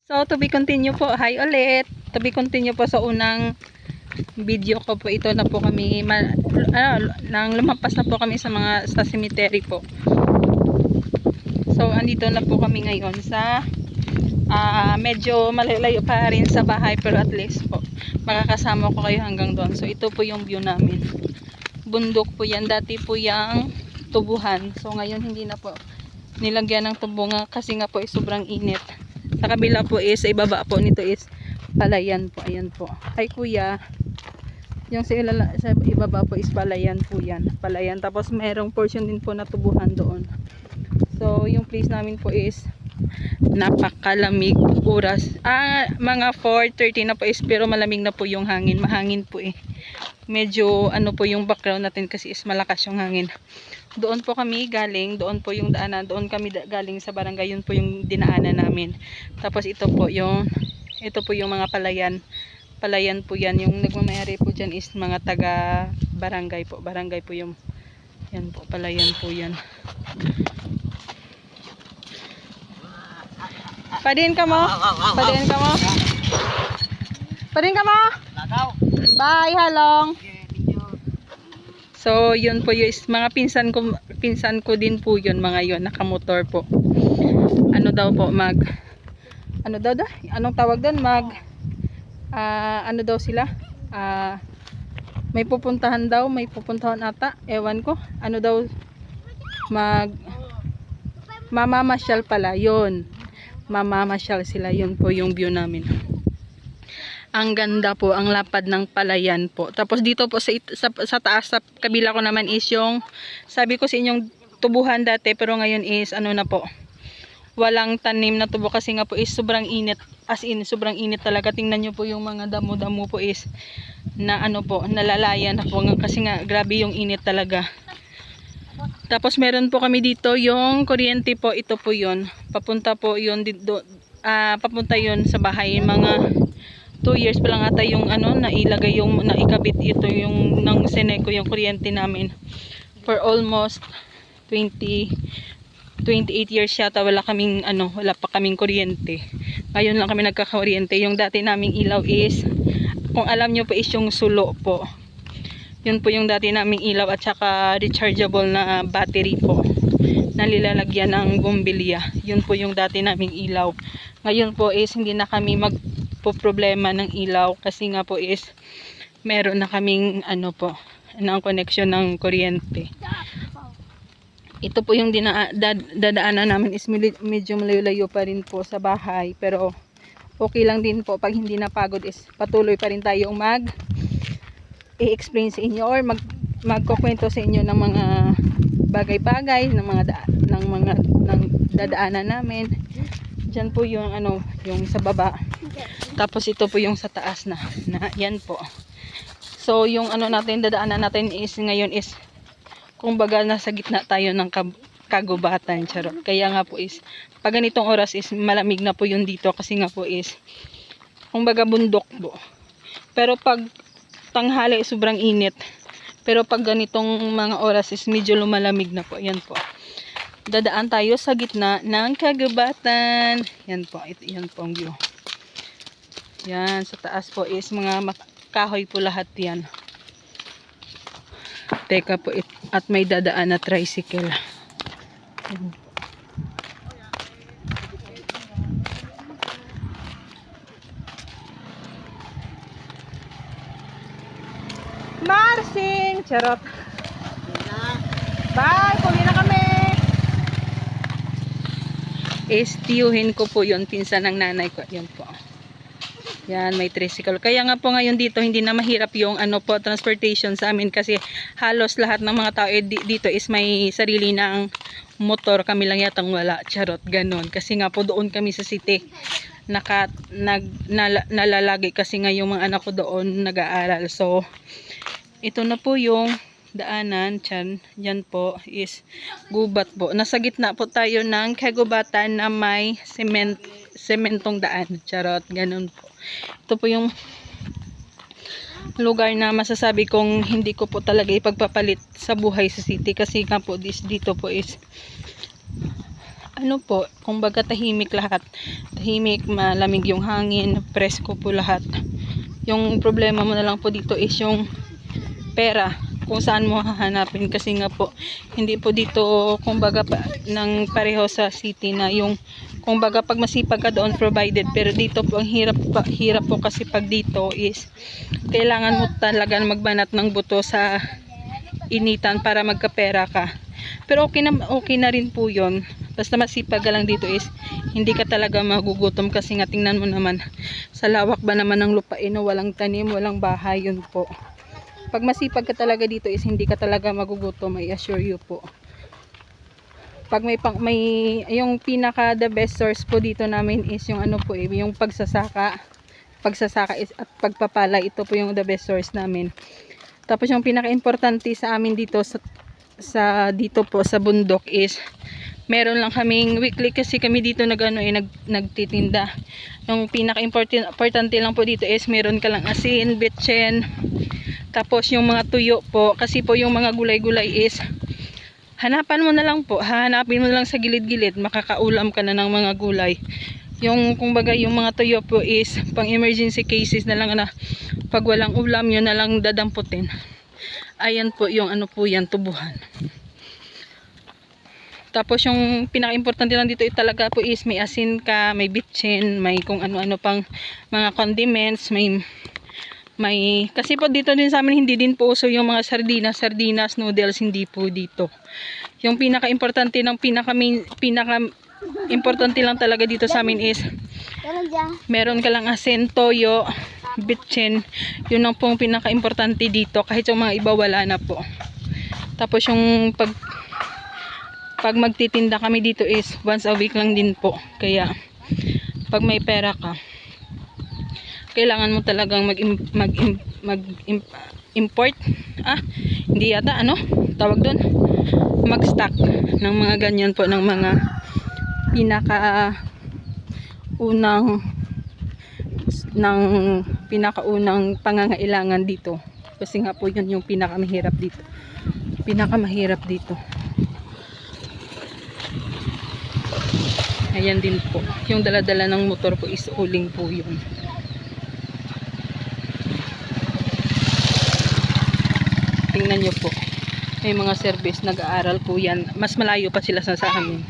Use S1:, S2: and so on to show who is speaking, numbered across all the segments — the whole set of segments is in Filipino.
S1: So, to be continue po. Hi ulit. To be continue po sa unang video ko po. Ito na po kami. Nang lumampas na po kami sa cemetery po. So, andito na po kami ngayon sa medyo malayo pa rin sa bahay. Pero at least po, makakasama ko kayo hanggang doon. So, ito po yung view namin. Bundok po yan. Dati po yung tubuhan. So, ngayon hindi na po nilagyan ng tubo nga kasi nga po sobrang init. Sa kabila po is, sa ibaba po nito is palayan po. Ayan po. Hi kuya. Yung sa ibaba po is palayan po yan. Palayan. Tapos mayroong portion din po na tubuhan doon. So yung place namin po is napakalamig. Oras. Mga 4:30 na po is pero malamig na po yung hangin. Mahangin po eh. Medyo ano po yung background natin kasi is malakas yung hangin. Doon po kami galing, doon po yung daanan, doon kami galing sa barangay, yun po yung dinaanan namin. Tapos ito po yung mga palayan. Palayan po yan, yung nagmamayari po dyan is mga taga barangay po. Barangay po yung, yan po, palayan po yan. Padin ka mo? Padin ka mo? Padin ka mo? Bye, halong. So, yun po yung mga pinsan ko din po yun, mga yun, nakamotor po. Ano daw po, ano daw? Anong tawag doon? Ano daw sila? May pupuntahan ata, ewan ko. Ano daw, mamamasyal pala, yun. Mamamasyal sila, yun po yung view namin. Ang ganda po, ang lapad ng palayan po. Tapos dito po sa taas, sa kabila ko naman is yung, sabi ko sa inyong tubuhan dati, pero ngayon is ano na po, walang tanim na tubo kasi nga po is sobrang init. As in, sobrang init talaga. Tingnan nyo po yung mga damo-damo po is na ano po, nalalayan na po kasi nga grabe yung init talaga. Tapos meron po kami dito yung kuryente po, ito po yun. Papunta po yun dito, papunta yun sa bahay, mga 2 years pa lang ata yung ano, nailagay yung naikabit ito yung ng Seneco yung kuryente namin. For almost 28 years yata wala pa kaming kuryente. Ngayon lang kami nagkakakuryente. Yung dati naming ilaw is, kung alam nyo po is yung sulo po. Yun po yung dati naming ilaw at saka rechargeable na battery po. Nalilalagyan ng bumbilya. Yun po yung dati naming ilaw. Ngayon po is hindi na kami problema ng ilaw kasi nga po is meron na kaming ano po ng connection ng kuryente. Ito po yung dadaanan namin is medyo malayo pa rin po sa bahay pero okay lang din po pag hindi napagod is patuloy pa rin tayong i-explain sa inyo or magkukwento sa inyo ng mga bagay-bagay ng dadaanan namin. Diyan po yung ano, yung sa baba. Tapos ito po yung sa taas na yan po. So yung ano natin, dadaanan natin is ngayon is kumbaga nasa gitna tayo ng kagubatan, charot. Kaya nga po is pag ganitong oras is malamig na po yun dito kasi nga po is kumbaga bundok po. Pero pag tanghali sobrang init. Pero pag ganitong mga oras is medyo lumalamig na po. Yan po. Dadaan tayo sa gitna ng kagubatan. Yan po, yan po ang view. Yan, sa taas po is mga kahoy po lahat yan. Teka po, at may dadaan na tricycle. Yan. Marsing! Charot! Bye! Puli na kami! Istiyuhin ko po yun, pinsan ng nanay ko. Yan po. Yan, may tricycle. Kaya nga po ngayon dito, hindi na mahirap yung ano po, transportation sa amin kasi halos lahat ng mga tao dito is may sarili ng motor. Kami lang yatang wala. Charot, ganun. Kasi nga po doon kami sa city. Nalalagi kasi nga yung mga anak ko doon nag-aaral. So, ito na po yung daanan. Yan po is gubat po. Nasa gitna po tayo ng kagubatan na may sementong daan. Charot, ganun po. Ito po yung lugar na masasabi kong hindi ko po talaga ipagpapalit sa buhay sa city kasi nga po dito po is ano po, kumbaga tahimik lahat. Tahimik, malamig yung hangin, presko po lahat. Yung problema mo na lang po dito is yung pera, kung saan mo hahanapin, kasi nga po hindi po dito kumbaga ng pareho sa city na yung kumbaga pag masipag ka doon provided, pero dito po ang hirap po kasi pag dito is kailangan mo talaga magbanat ng buto sa initan para magkapera ka. Pero okay na rin po yun. Basta masipag ka lang dito is hindi ka talaga magugutom, kasi nga tingnan mo naman sa lawak ba naman ng lupain, walang tanim, walang bahay, yun po. Pag masipag ka talaga dito is hindi ka talaga magugutom, I assure you po. Pag may yung pinaka the best source po dito namin is yung ano po yung pagsasaka is at pagpapala. Ito po yung the best source namin. Tapos yung pinaka-importante sa amin dito sa dito po sa bundok is meron lang kaming weekly, kasi kami dito nagtitinda. Yung pinaka-importante lang po dito is meron ka lang asin, betchen, tapos yung mga tuyo po, kasi po yung mga gulay-gulay is hanapin mo na lang sa gilid-gilid, makakaulam ka na ng mga gulay. Yung kumbaga yung mga tuyo po is pang emergency cases na lang na pag walang ulam, yun na lang dadamputin. Ayan po yung ano po yan, tubuhan. Tapos yung pinaka-importante lang dito talaga po is may asin ka, may bitchin, may kung ano-ano pang mga condiments, may kasi po dito din sa amin hindi din po uso yung mga sardinas, noodles, hindi po dito. Yung pinaka-importante importante lang talaga dito sa amin is meron ka lang asin, toyo, bitchin. Yun ang pong pinaka-importante dito, kahit yung mga iba wala na po. Tapos yung pag magtitinda kami dito is once a week lang din po. Kaya pag may pera ka, kailangan mo talagang mag-import. Hindi yata tawag doon, mag-stock ng mga ganyan po, ng mga pinakaunang pangangailangan dito. Kasi nga po yun yung pinakamahirap dito. Ayan din po. Yung dala-dala ng motor po is uling po yun. Tingnan nyo po. May mga service, nag-aaral po yan. Mas malayo pa sila sa amin.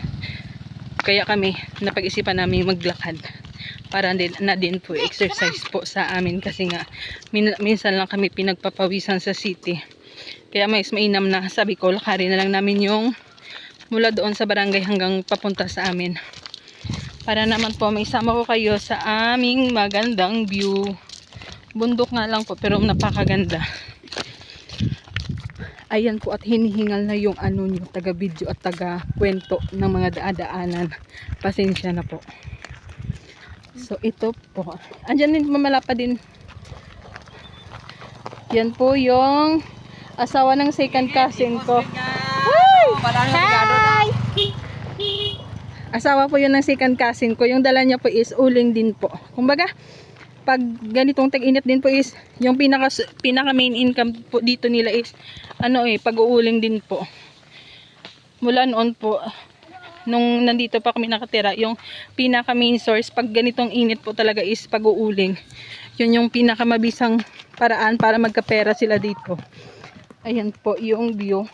S1: Kaya kami, napag-isipan namin maglakad. Para din po exercise po sa amin. Kasi nga, minsan lang kami pinagpapawisan sa city. Kaya mas mainam na, sabi ko, lakarin na lang namin yung mula doon sa barangay hanggang papunta sa amin. Para naman po may sama ko kayo sa aming magandang view. Bundok nga lang po pero napakaganda. Ayan po, at hinihingal na yung nyo, taga video at taga kwento ng mga daadaanan. Pasensya na po. So ito po. Andyan din mamalapa din. Yan po yung asawa ng second cousin ko. Hi! Asawa po yun ng second cousin ko. Yung dala niya po is uling din po. Kumbaga, pag ganitong tag-init din po is, yung pinaka main income po dito nila is, pag-uuling din po. Mula noon po, nung nandito pa kami nakatira, yung pinaka main source, pag ganitong init po talaga is pag-uuling. Yun yung pinaka mabisang paraan para magkapera sila dito. Ayan po yung view.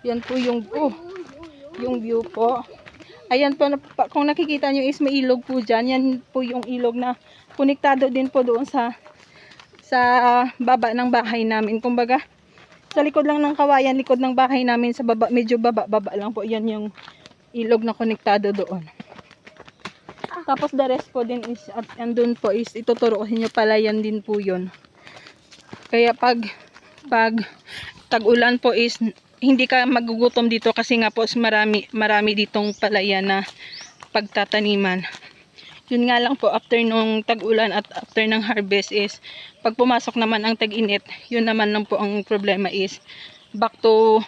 S1: Yan po yung view po. Ayan po, kung nakikita nyo is may ilog po dyan. Yan po yung ilog na konektado din po doon sa baba ng bahay namin. Kumbaga, sa likod lang ng kawayan, likod ng bahay namin, sa baba, medyo baba lang po. Yan yung ilog na konektado doon. Tapos the rest po din is, at andun po is, ituturo ko sa inyo, palayan din po yun. Kaya pag tag-ulan po is, hindi ka magugutom dito, kasi nga po marami ditong palayan na pagtataniman. Yun nga lang po, after nung tag-ulan at after ng harvest is, pag pumasok naman ang tag-init, yun naman lang po ang problema is, back to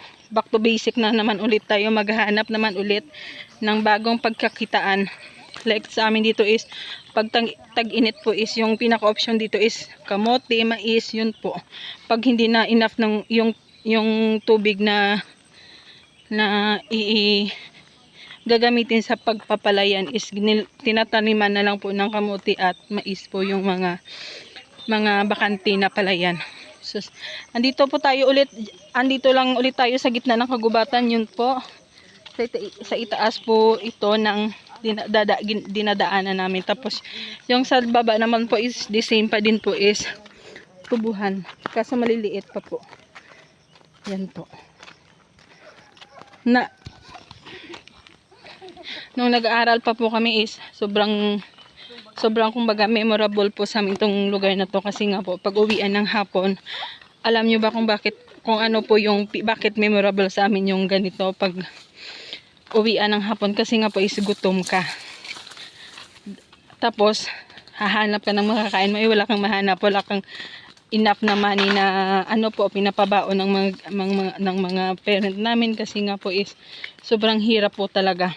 S1: basic na naman ulit tayo, maghahanap naman ulit ng bagong pagkakitaan. Like sa amin dito is, pag tag-init po is, yung pinaka-option dito is kamote, mais, yun po. Pag hindi na enough ng yung tubig na gagamitin sa pagpapalayan is tinataniman na lang po ng kamuti at mais po yung mga bakante na palayan. So, andito lang ulit tayo sa gitna ng kagubatan. Yun po sa itaas po ito ng dinadaanan namin. Tapos yung sa baba naman po is the same pa din po, is tubuhan, kaso maliliit pa po. Yan po. Nung nag-aaral pa po kami is sobrang kumbaga memorable po sa amin itong lugar na to, kasi nga po pag uwian ng hapon, alam nyo ba bakit memorable sa amin yung ganito pag uwian ng hapon? Kasi nga po is gutom ka, tapos hahanap ka ng makakain mo, wala kang mahanap, wala kang enough na money na pinapabaon ng mga parent namin, kasi nga po is sobrang hirap po talaga.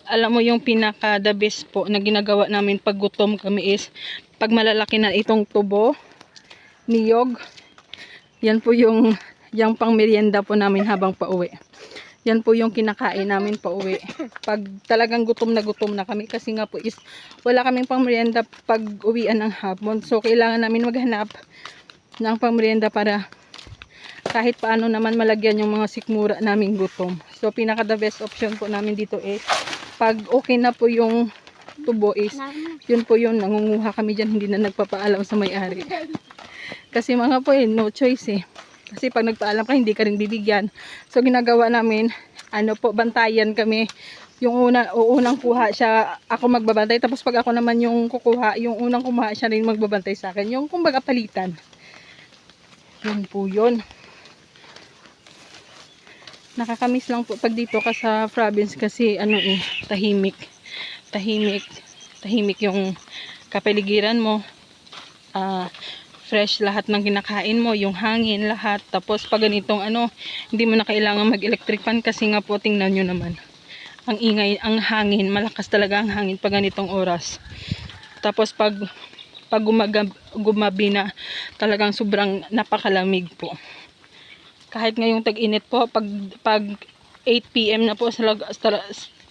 S1: Alam mo yung pinaka the best po na ginagawa namin pag gutom kami is pag malalaki na itong tubo, niyog, yan po yung pang merienda po namin habang pauwi. Yan po yung kinakain namin pauwi pag talagang gutom na kami, kasi nga po is wala kaming pang merienda pag uwian ng hapon. So kailangan namin maghanap ng pang merienda para kahit paano naman malagyan yung mga sikmura naming gutom. So pinaka the best option po namin dito is pag okay na po yung tubo is yun po yun, nangunguha kami dyan, hindi na nagpapaalam sa may-ari. Kasi mga po no choice kasi pag nagpaalam ka, hindi ka rin bibigyan. So ginagawa namin, bantayan kami. Yung unang kuha siya, ako magbabantay. Tapos pag ako naman yung kukuha, yung unang kumuha siya rin magbabantay sa akin. Yung kumbaga palitan. Yun po yun. Nakakamiss lang po pag dito ka sa province, kasi tahimik. Tahimik yung kapaligiran mo. Fresh lahat ng kinakain mo, yung hangin, lahat. Tapos pag ganitong hindi mo na kailangan mag-electric fan, kasi nga po tingnan nyo naman. Ang ingay, ang hangin, malakas talaga ang hangin pag ganitong oras. Tapos pag gumabi na, talagang sobrang napakalamig po. Kahit ngayong tag-init po, pag 8 PM na po,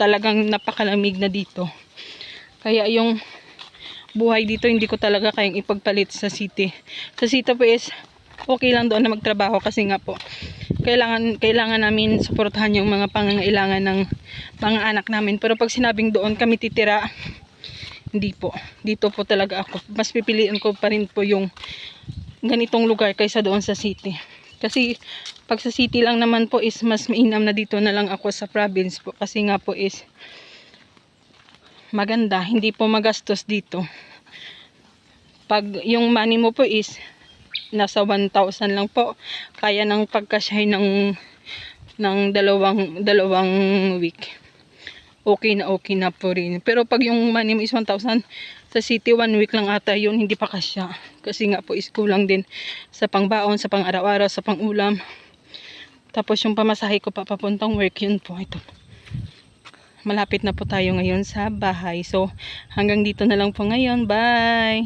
S1: talagang napakalamig na dito. Kaya yung buhay dito hindi ko talaga kayang ipagpalit sa city. Sa city po is okay lang doon na magtrabaho, kasi nga po kailangan namin suportahan yung mga pangangailangan ng mga anak namin. Pero pag sinabing doon kami titira, hindi po. Dito po talaga ako. Mas pipiliin ko pa rin po yung ganitong lugar kaysa doon sa city. Kasi pag sa city lang naman po is mas mainam na dito na lang ako sa province po, kasi nga po is maganda, hindi po magastos dito. Pag yung money mo po is nasa 1,000 lang po, kaya ng pagkasyahin ng dalawang week. Okay na po rin. Pero pag yung money mo is 1,000, sa city 1 week lang ata yun, hindi pa kasya. Kasi nga po is kulang din sa pangbaon, sa pang araw-araw, sa pang ulam. Tapos yung pamasahe ko papuntang work, yun po ito. Malapit na po tayo ngayon sa bahay. So hanggang dito na lang po ngayon. Bye!